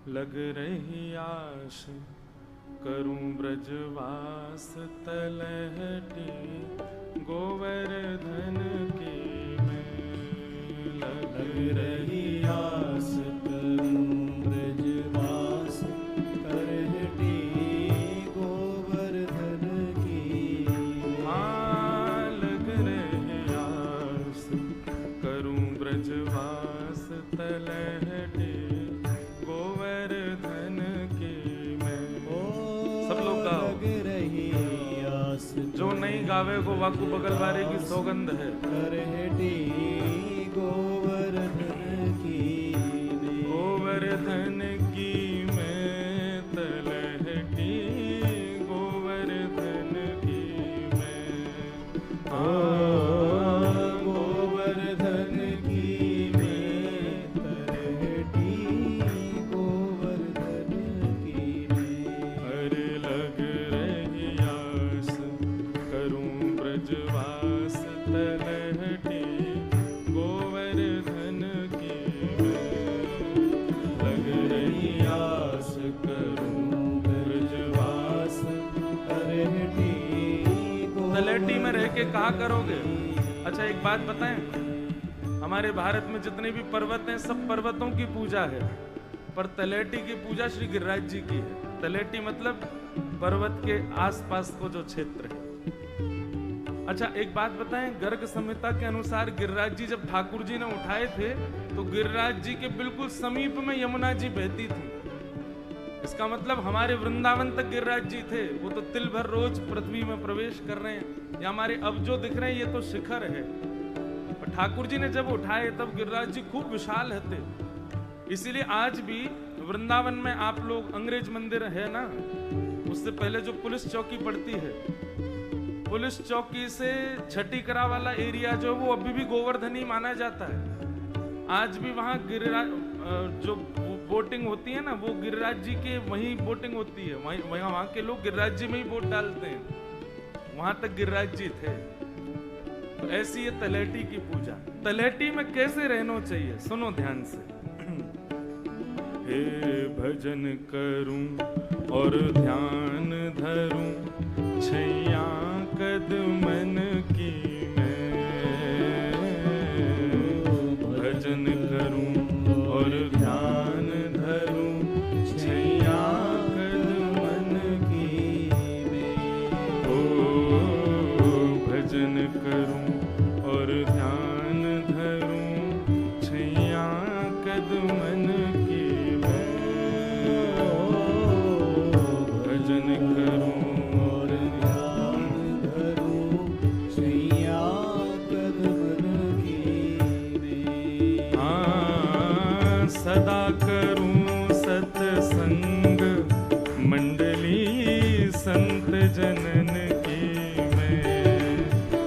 लग रही आश करूं ब्रजवास तलहटी गोवर्धन की मैं। लग रही आस करूं ब्रजवास तलहटी गोवर्धन की। हाँ लग रही आस करूं ब्रजवास तलहटी गोवर्धन की मैं। सब लोग गाओ। जो नहीं गावे को वाकू बगल वाले की सौगंध है। तलहटी गोवर्धन की गोवर्धन की मैं। तलहटी गोवर्धन की मैं। गोवर्धन की मैं। तलहटी गोवर्धन की मैं। अरे लग रही आस करूं ब्रजवास तलहटी गोवर्धन की मैं। लग रही आस करूं ब्रजवास तलहटी। तलहटी में रह के कहा करोगे? अच्छा एक बात बताएं, हमारे भारत में जितने भी पर्वत हैं सब पर्वतों की पूजा है, पर तलहटी की पूजा श्री गिरिराज जी की है। तलहटी मतलब पर्वत के आसपास को जो क्षेत्र है। अच्छा एक बात बताएं, गर्ग संहिता के अनुसार गिरिराज जी जब ठाकुर जी ने उठाए थे तो गिरिराज जी के बिल्कुल समीप में यमुना जी बहती थी। इसका मतलब हमारे वृंदावन तक गिरिराज जी थे। वो तो तिल भर रोज पृथ्वी में प्रवेश कर रहे हैं। या हमारे अब जो दिख रहे हैं ये तो शिखर है, पर ठाकुर जी ने जब उठाए तब गिरिराज जी खूब विशाल थे। इसीलिए आज भी वृंदावन में आप लोग अंग्रेज मंदिर है ना, उससे पहले जो पुलिस चौकी पड़ती है, पुलिस चौकी से छठीकरा वाला एरिया जो वो अभी भी गोवर्धनी माना जाता है। आज भी वहाँ गिरिराज जो बोटिंग होती है ना, वो गिरिराज जी के वहीं बोटिंग होती है। वहाँ के लोग गिरिराज जी में ही बोट डालते हैं। वहां तक गिरिराज जी थे। तो ऐसी है तलहटी की पूजा। तलहटी में कैसे रहना चाहिए सुनो ध्यान से। हे भजन करूं और ध्यान धरूं छैया कदमन की मैं। भजन करूं और ध्यान धरूं छैया कदमन की मैं। ओ भजन करूं और ध्यान धरूं छैया कदमन की मैं। भजन करूं और ध्यान धरूं छैया कदमन की मैं। हाँ सदा करूं सत्संग मंडली संत जनन की मैं।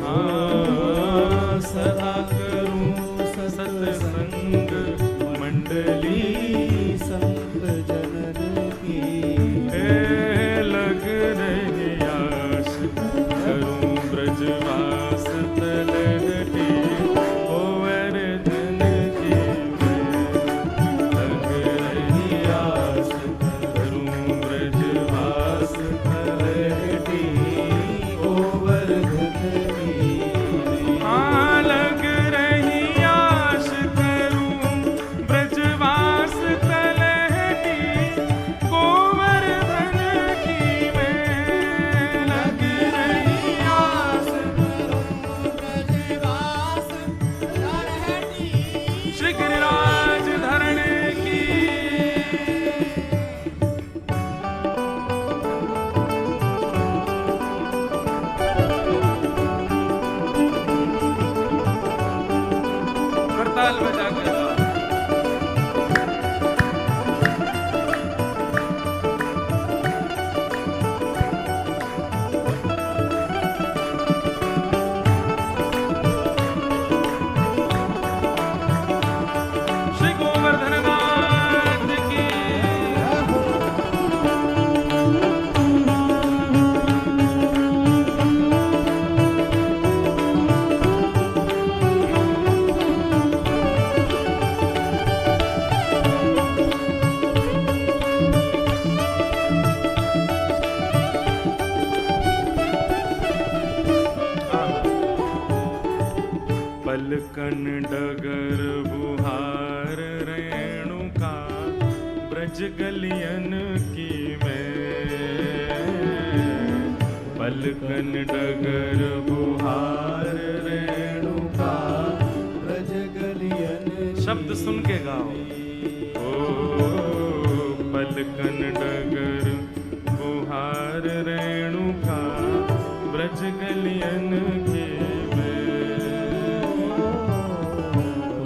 हाँ सदा करूं सत्संग मंडली संत जनन की। लग रही आश करूं ब्रजवास तलहटी गोवर्धन की मैं। लग रही आश करूं ब्रजवास तलहटी गोवर्धन की मैं। हाँ लग रही आश करूं ब्रजवास ब्रज गलियन की मैं, पलकन डगर बुहार रेणुका ब्रज गलियन। शब्द सुन के गाओ। ओ पलकन डगर बुहार रेणुका ब्रज गलियन की मैं,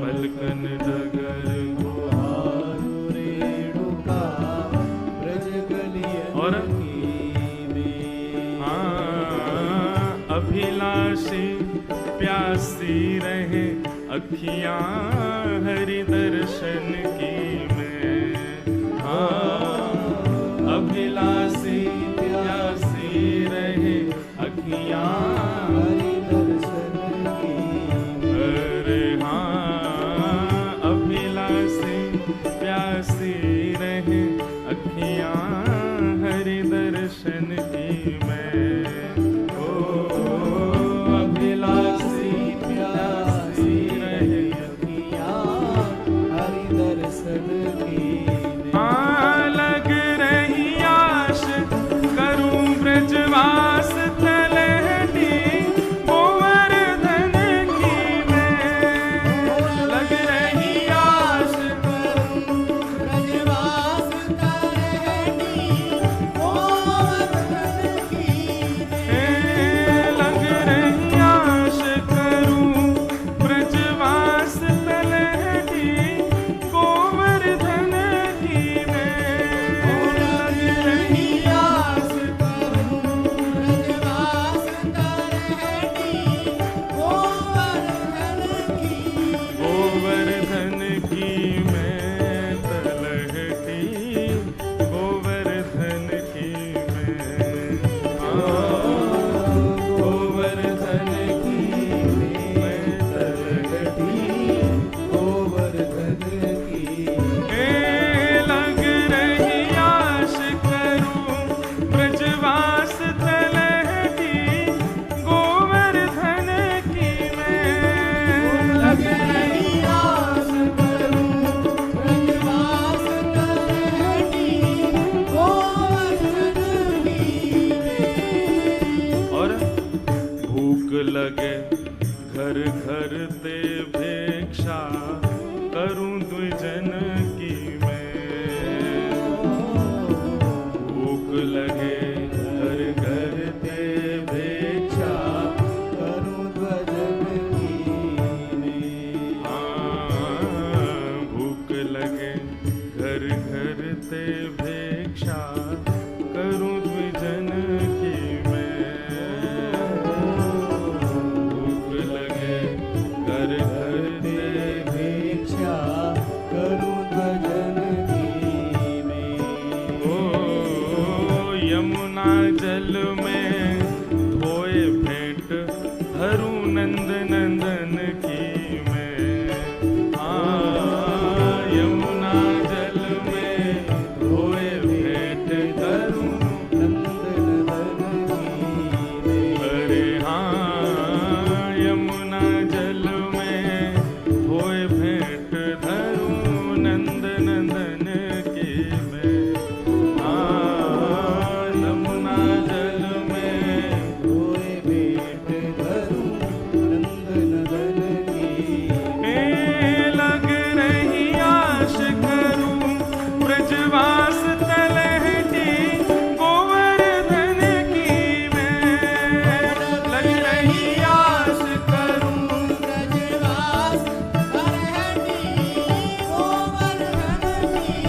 पलकन डगर बुहार रेणुका ब्रज गलियन और की मैं। हाँ अभिलाषी प्यासी रहे अखियां हरि दर्शन की मैं। हाँ अभिलाषी प्यासी रहे अखियां हरि दर्शन की। अरे हाँ अभिलाषी प्यासी रहे अखियां हरि दर्शन की मैं। ओ अभिलाषी प्यासी रहे अखियां हरि दर्शन की। हाँ लग रही आश करूं ब्रजवास तलहटी गोवर्धन की मैं। लग रही आश करूं ब्रजवास तलहटी गोवर्धन की मैं। लग रही आश करूं ब्रजवास तलहटी गोवर्धन की मैं। लग रही आस करूं ब्रजवास तलहटी गोवर्धन की मैं। तलहटी गोवर्धन की मैं। गोवर्धन की मैं तलहटी गोवर्धन की। लग रही आश करूं ब्रजवास तलहटी गोवर्धन की मैं। लग रही आश करूं ब्रजवास तलहटी गोवर्धन की मैं। और भूख लगे घर घर ते भिक्षा करूं द्विजन की मैं। भूख लगे घर घर ते भिक्षा करूं द्विजन की मैं। हाँ भूख लगे घर घर ते भिक्षा करूं द्विजन की मैं। भूख लगे घर घर ते भिक्षा करूं द्विजन की मैं। ओ यमुना जल में धोए भेंट धरूं नंद नंदन की मैं। हाँ यमुना जल में धोए भेंट धरूं नंद नंदन की मैं। अरे हाँ यमुना जल में धोए भेंट धरूं नंद नंदन की मैं। हाँ यमुना जल में धोए भेंट धरूं नंद नंदन की। लग रही आश करूं ब्रजवास तलहटी गोवर्धन की मैं। लग रही आश करूं ब्रजवास तलहटी गोवर्धन की।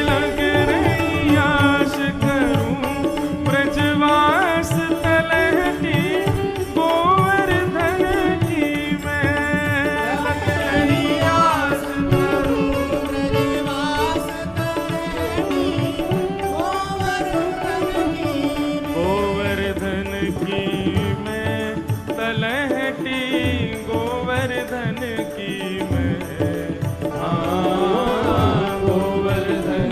लग रही आश करूं ब्रजवास तलहटी गोवर्धन की मैं। लग रही आश करूं ब्रजवास तलहटी गोवर्धन की मैं। तलहटी गोवर्धन की मैं। हाँ गोवर्धन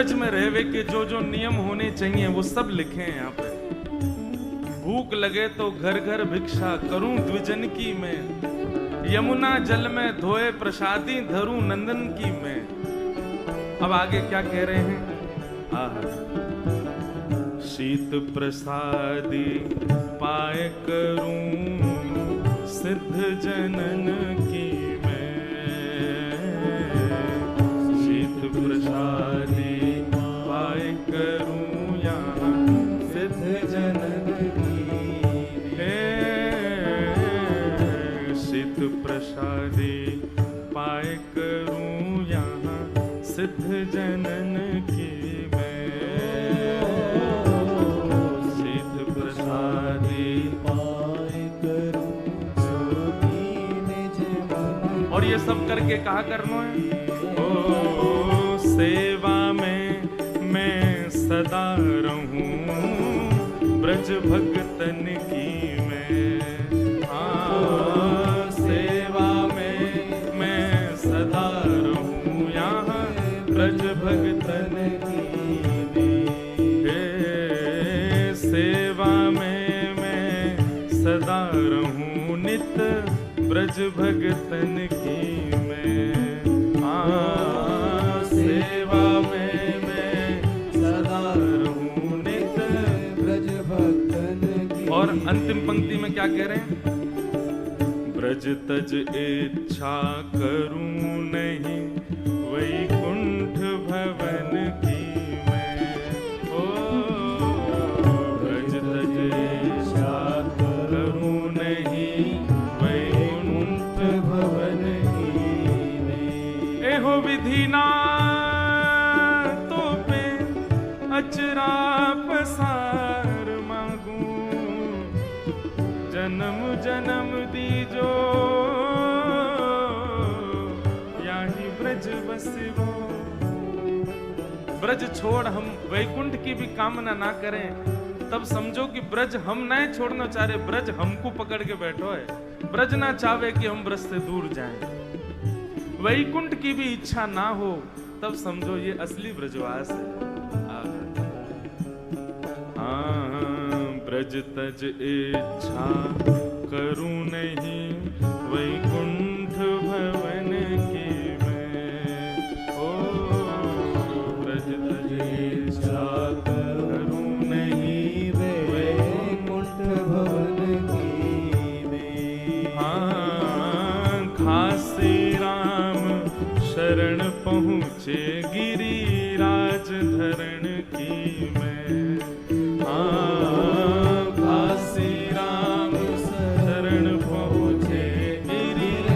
ब्रज में रहवे के जो जो नियम होने चाहिए वो सब लिखे हैं यहाँ पे। भूख लगे तो घर घर भिक्षा करूं द्विजन की मैं, यमुना जल में धोए प्रसादी धरूं नंदन की मैं। अब आगे क्या कह रहे हैं? शीत प्रसादी पाए करूं सिद्ध जनन की मैं, शीत प्रसादी पाए करूं यहाँ सिद्ध जनन की, शीत प्रसादी पाए करूं यहाँ सिद्ध जनन की मैं, शीत प्रसादी पाए करूं और ये सब करके कहा करना है? ओ सेवा में मैं सदा रहूं ब्रज भगतन की मैं, सेवा में मैं सदा रहूं यहाँ ब्रज भगतन की, सेवा में मैं सदा रहूं नित ब्रज भगतन की मैं, सेवा में मैं सदा रहूं नित ब्रज भगतन की। और अंतिम पंक्ति में क्या कह रहे हैं? ब्रज तज इच्छा करूं नहीं वैकुंठ भवन की मैं, ओ ब्रज तज इच्छा करूं नहीं वैकुंठ भवन की मैं, एहो विधि ना तो पे अचरा पसार मांगू, जन्म जन्म दीजो याही ब्रज बसिबो। ब्रज छोड़ हम वैकुंठ की भी कामना ना करें तब समझो कि ब्रज हम नहीं छोड़ना चाह रहे, ब्रज हमको पकड़ के बैठो है। ब्रज ना चाहे कि हम ब्रज से दूर जाएं, वैकुंठ की भी इच्छा ना हो तब समझो ये असली ब्रजवास है। ब्रज तज इच्छा करूं नहीं वैकुंठ भवन की मैं, ओ ब्रज तज इच्छा करूं नहीं वैकुंठ भवन की मैं, खासी राम शरण पहुँचे गिरिराज धरण की मैं, खासी राम शरण पहुँचे गिरिराज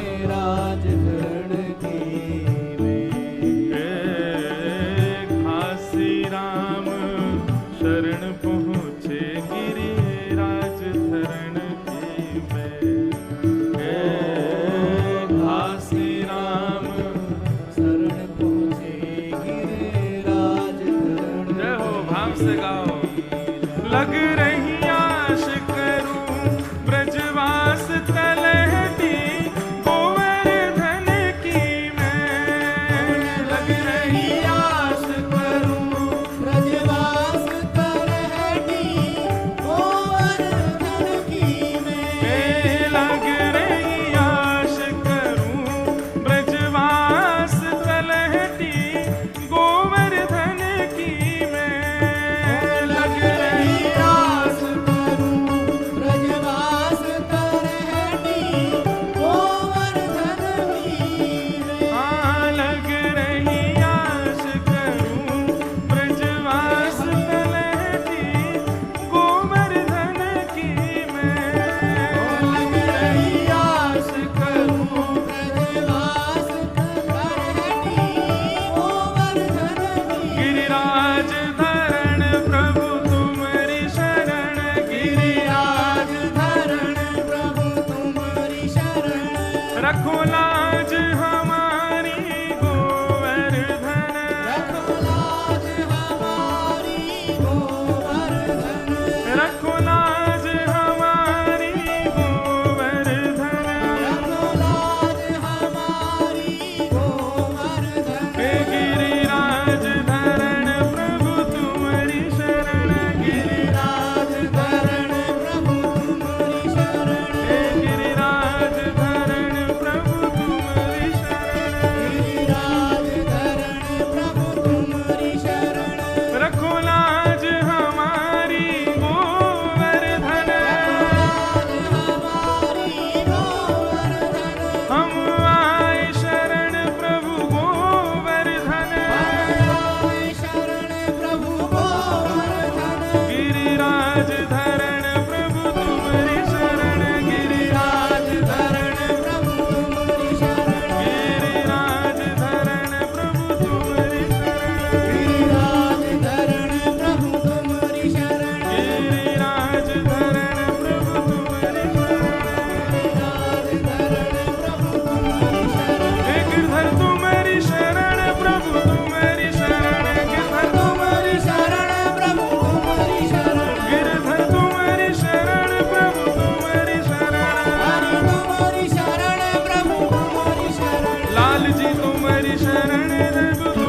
लाल जी तुम्हारी शरण देव